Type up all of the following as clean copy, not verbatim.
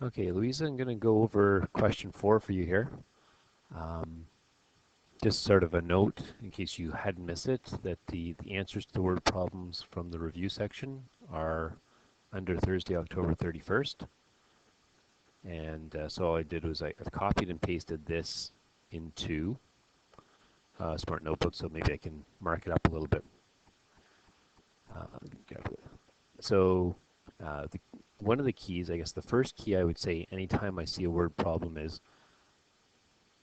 Okay, Louisa, I'm going to go over question 4 for you here. Um, just sort of a note, in case you hadn't missed it, that the answers to the word problems from the review section are under Thursday, October 31st. And so all I did was I copied and pasted this into Smart Notebook, so maybe I can mark it up a little bit. So one of the keys, I guess the first key I would say anytime I see a word problem is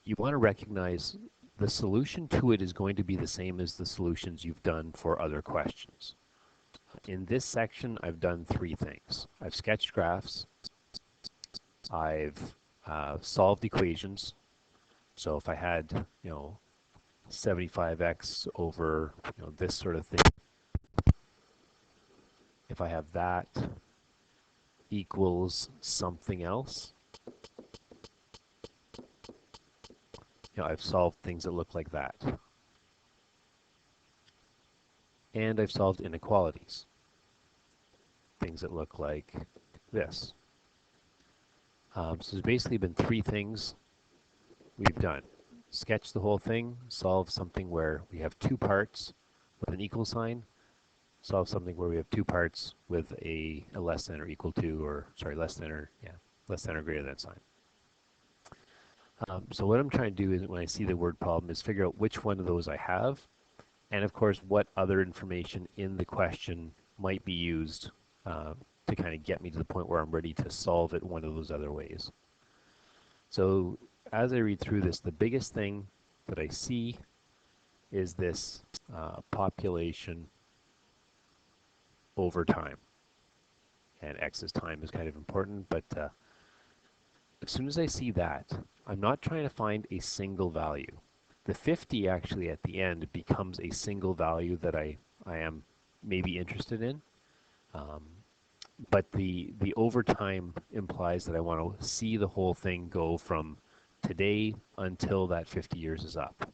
you want to recognize the solution to it is going to be the same as the solutions you've done for other questions. In this section, I've done 3 things. I've sketched graphs, I've solved equations. So if I had, 75x over, this sort of thing, if I have that equals something else, I've solved things that look like that. And I've solved inequalities, things that look like this. So there's basically been 3 things we've done. Sketch the whole thing, solve something where we have 2 parts with an equal sign, solve something where we have 2 parts with a less than or equal to, or sorry, less than or greater than sign. So what I'm trying to do is when I see the word problem is figure out which one of those I have, and of course what other information in the question might be used to kind of get me to the point where I'm ready to solve it one of those other ways. So as I read through this, the biggest thing that I see is this population over time. And X's time is kind of important, but as soon as I see that, I'm not trying to find a single value. The 50 actually at the end becomes a single value that I am maybe interested in. But the overtime implies that I want to see the whole thing go from today until that 50 years is up,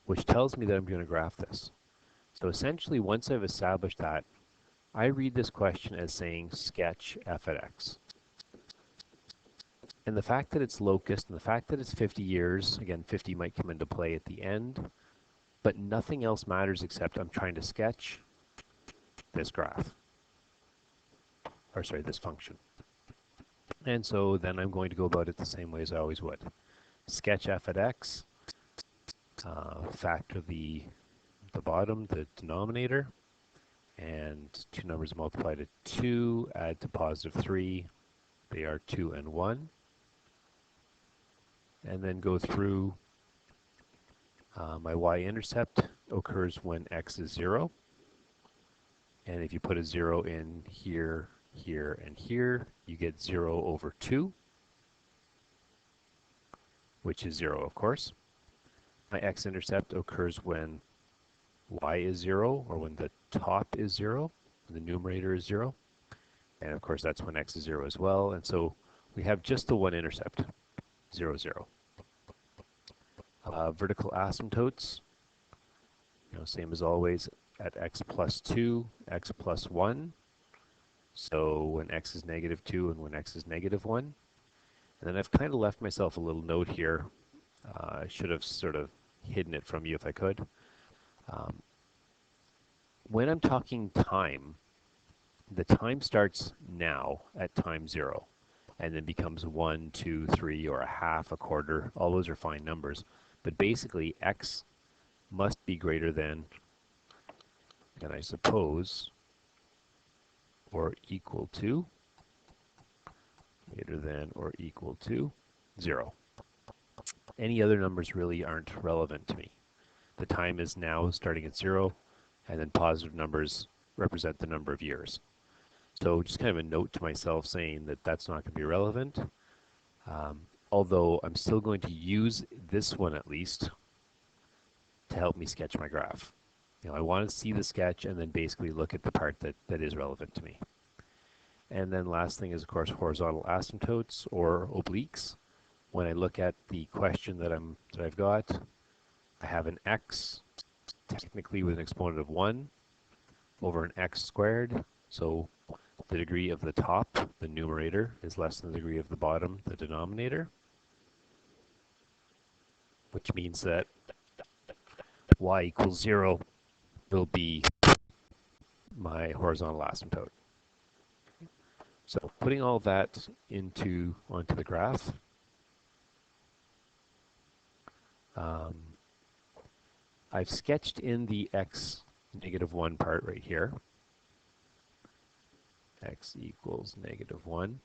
which tells me that I'm going to graph this. So essentially, once I've established that, I read this question as saying sketch f at x. And the fact that it's locust and the fact that it's 50 years, again, 50 might come into play at the end, but nothing else matters except I'm trying to sketch this graph. Or sorry, this function. And so then I'm going to go about it the same way as I always would. Sketch f at x, factor the bottom, the denominator, and 2 numbers multiply to 2, add to positive 3. They are 2 and 1. And then go through my y-intercept occurs when x is 0. And if you put a 0 in here, here, and here, you get 0 over 2, which is 0, of course. My x-intercept occurs when y is 0, or when the top is 0, and the numerator is 0. And of course, that's when x is 0 as well. And so we have just the one intercept, 0, 0. Vertical asymptotes, same as always, at x plus 2, x plus 1. So when x is negative 2 and when x is negative 1. And then I've kind of left myself a little note here. I should have sort of hidden it from you if I could. When I'm talking time, the time starts now at time 0 and then becomes 1, 2, 3, or a half, a quarter. All those are fine numbers. But basically, x must be greater than, and I suppose, or equal to, greater than or equal to 0. Any other numbers really aren't relevant to me. The time is now starting at 0, and then positive numbers represent the number of years. So just kind of a note to myself saying that that's not going to be relevant, although I'm still going to use this one at least to help me sketch my graph. I want to see the sketch and then basically look at the part that is relevant to me. And then last thing is, of course, horizontal asymptotes or obliques. When I look at the question that I've got, I have an x, technically with an exponent of 1, over an x squared. So the degree of the top, the numerator, is less than the degree of the bottom, the denominator, which means that y equals 0 will be my horizontal asymptote. So putting all that onto the graph, I've sketched in the x -1 part right here. X equals -1.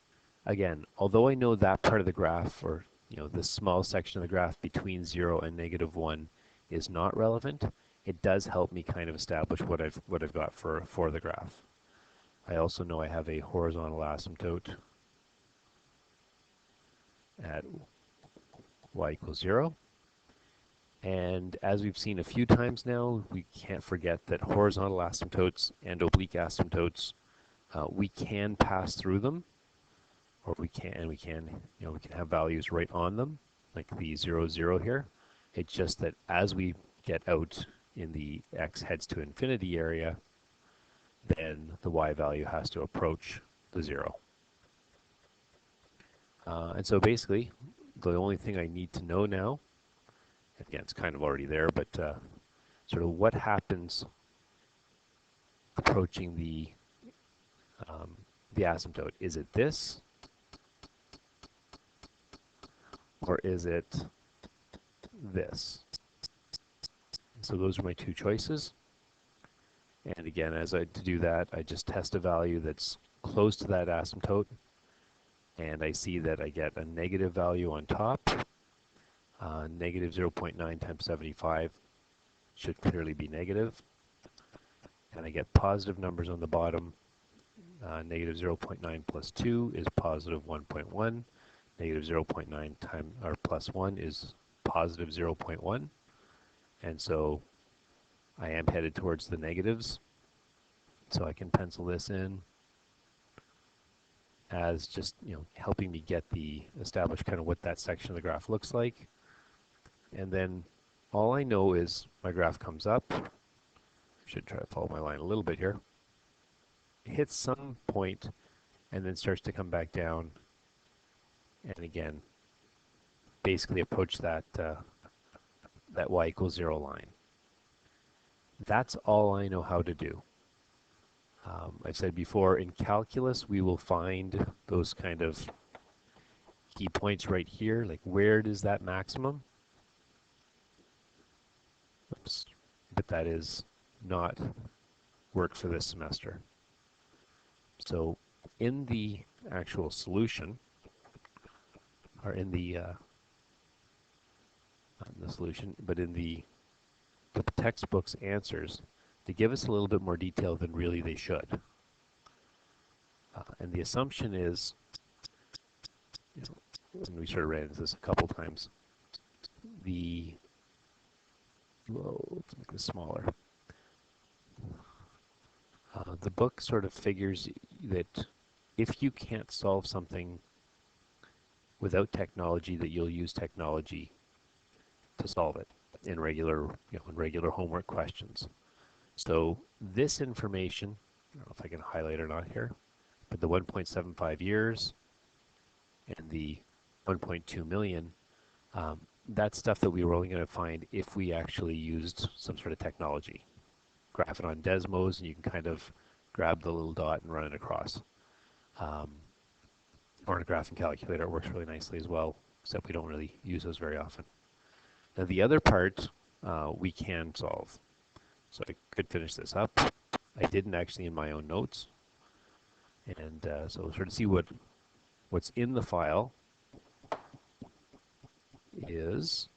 Again, although I know that part of the graph, or this small section of the graph between 0 and -1 is not relevant, it does help me kind of establish what I've got for the graph. I also know I have a horizontal asymptote at y equals 0. And as we've seen a few times now, we can't forget that horizontal asymptotes and oblique asymptotes, we can pass through them, or we can have values right on them, like the 0, 0 here. It's just that as we get out in the x heads to infinity area, then the y value has to approach the 0. And so basically, the only thing I need to know now, again, it's kind of already there, but sort of what happens approaching the asymptote. Is it this, or is it this? So those are my two choices. And again, to do that, I just test a value that's close to that asymptote, and I see that I get a negative value on top. Negative 0.9 times 75 should clearly be negative. And I get positive numbers on the bottom. Negative 0.9 plus 2 is positive 1.1. Negative 0.9 times or plus 1 is positive 0.1. And so I am headed towards the negatives. So I can pencil this in as just helping me establish kind of what that section of the graph looks like. And then all I know is my graph comes up. I should try to follow my line a little bit here. It hits some point and then starts to come back down. And again, basically approach that y equals 0 line. That's all I know how to do. I've said before, in calculus, we will find those kind of key points right here, like where does that maximum? Oops, but that is not work for this semester. So in the actual solution, or in the, not in the solution, but in the textbook's answers, they give us a little bit more detail than really they should. And the assumption is, and we sort of ran into this a couple times, let's make this smaller. The book sort of figures that if you can't solve something without technology, that you'll use technology to solve it in regular homework questions. So this information, I don't know if I can highlight or not here, but the 1.75 years and the 1.2 million, that's stuff that we were only going to find if we actually used some sort of technology. Graph it on Desmos, and you can kind of grab the little dot and run it across. Or in a graphing calculator, it works really nicely as well, except we don't really use those very often. Now the other part we can solve. So I could finish this up. I didn't actually in my own notes. And so we'll sort of see what's in the file is.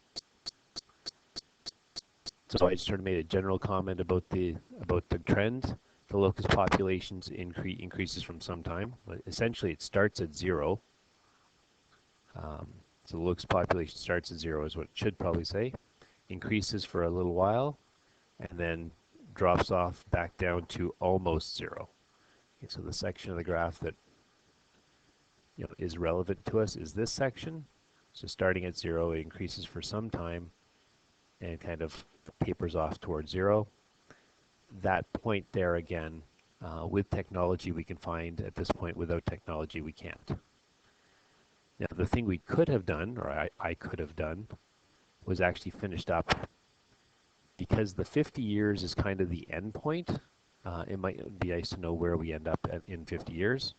So I just sort of made a general comment about the trend. The locust populations increases from some time. But essentially, it starts at 0. So the locust population starts at 0 is what it should probably say. Increases for a little while, and then drops off back down to almost 0. Okay, so the section of the graph that is relevant to us is this section. So starting at 0, it increases for some time and kind of tapers off towards 0. That point there again With technology, we can find at this point. Without technology, we can't. Now, the thing we could have done, or I could have done, was actually finished up, because the 50 years is kind of the end point. It might be nice to know where we end up in 50 years.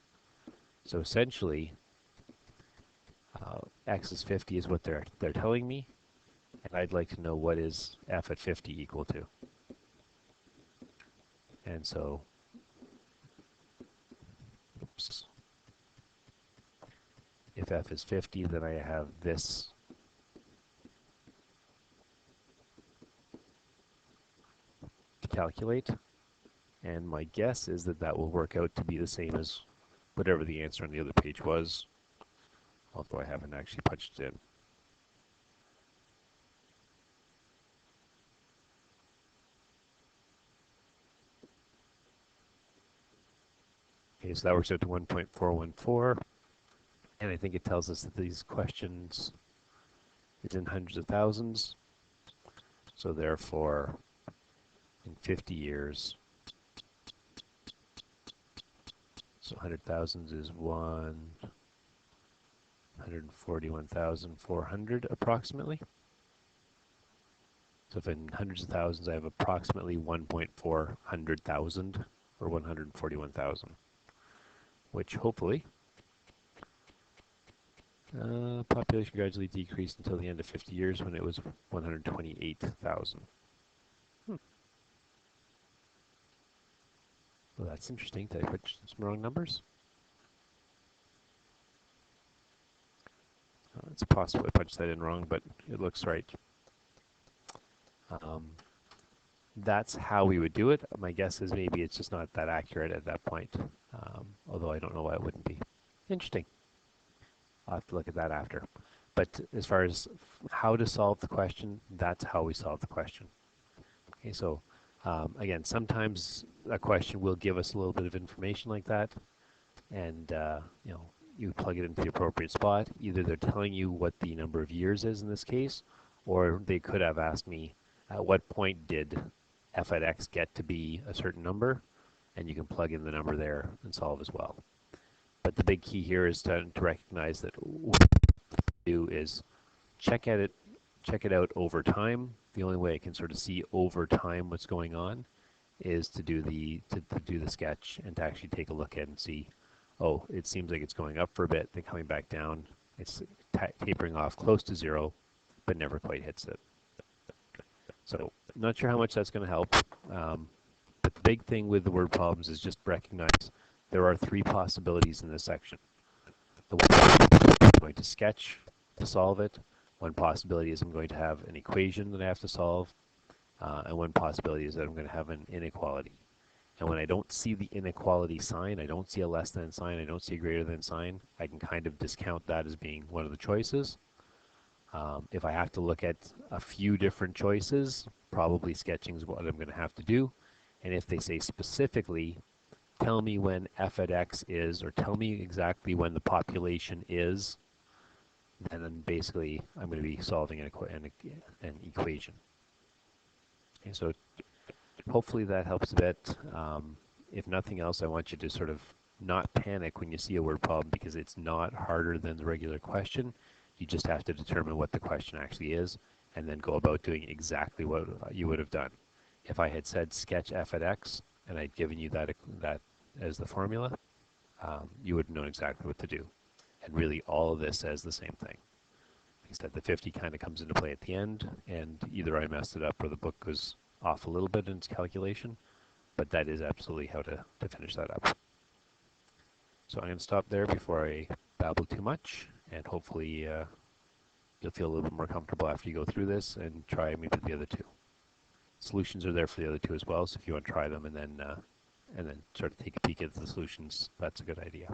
So essentially, x is 50 is what they're telling me, and I'd like to know what is f at 50 equal to. And so, oops, if f is 50, then I have this to calculate, and my guess is that that will work out to be the same as whatever the answer on the other page was, although I haven't actually punched it in. Okay, so that works out to 1.414, and I think it tells us that these questions is in hundreds of thousands, so therefore, in 50 years, so 100,000 is 141,400 approximately. So if in hundreds of thousands I have approximately 1,400,000 or 141,000, which hopefully population gradually decreased until the end of 50 years when it was 128,000. Well, that's interesting. Did I put some wrong numbers? It's possible I punched that in wrong, but it looks right. That's how we would do it. My guess is maybe it's just not that accurate at that point, although I don't know why it wouldn't be. Interesting. I'll have to look at that after. But as far as how to solve the question, that's how we solve the question. Okay, so again, sometimes a question will give us a little bit of information like that, and you know, you plug it into the appropriate spot. Either they're telling you what the number of years is in this case, or they could have asked me, at what point did f at x get to be a certain number, and you can plug in the number there and solve as well. But the big key here is to recognize that what you do is check it out over time. The only way I can sort of see over time what's going on is to do the sketch and to actually take a look at it and see, oh, it seems like it's going up for a bit, then coming back down. It's tapering off close to zero, but never quite hits it. So not sure how much that's going to help, but the big thing with the word problems is just recognize there are three possibilities in this section. The one I'm going to sketch to solve it. One possibility is I'm going to have an equation that I have to solve, and one possibility is that I'm going to have an inequality. And when I don't see the inequality sign, I don't see a less than sign, I don't see a greater than sign, I can kind of discount that as being one of the choices. If I have to look at a few different choices, probably sketching is what I'm going to have to do. And if they say specifically, tell me when f at x is, or tell me exactly when the population is, then basically I'm going to be solving an equation. Okay, so hopefully that helps a bit. If nothing else, I want you to sort of not panic when you see a word problem, because it's not harder than the regular question. You just have to determine what the question actually is and then go about doing exactly what you would have done. If I had said sketch f at x and I'd given you that as the formula, you would know exactly what to do. And really all of this says the same thing. Like I said, the 50 kind of comes into play at the end, and either I messed it up or the book goes off a little bit in its calculation, but that is absolutely how to finish that up. So I'm going to stop there before I babble too much, and hopefully you'll feel a little bit more comfortable after you go through this and try maybe the other two. Solutions are there for the other two as well, so if you want to try them and then sort of take a peek at the solutions, that's a good idea.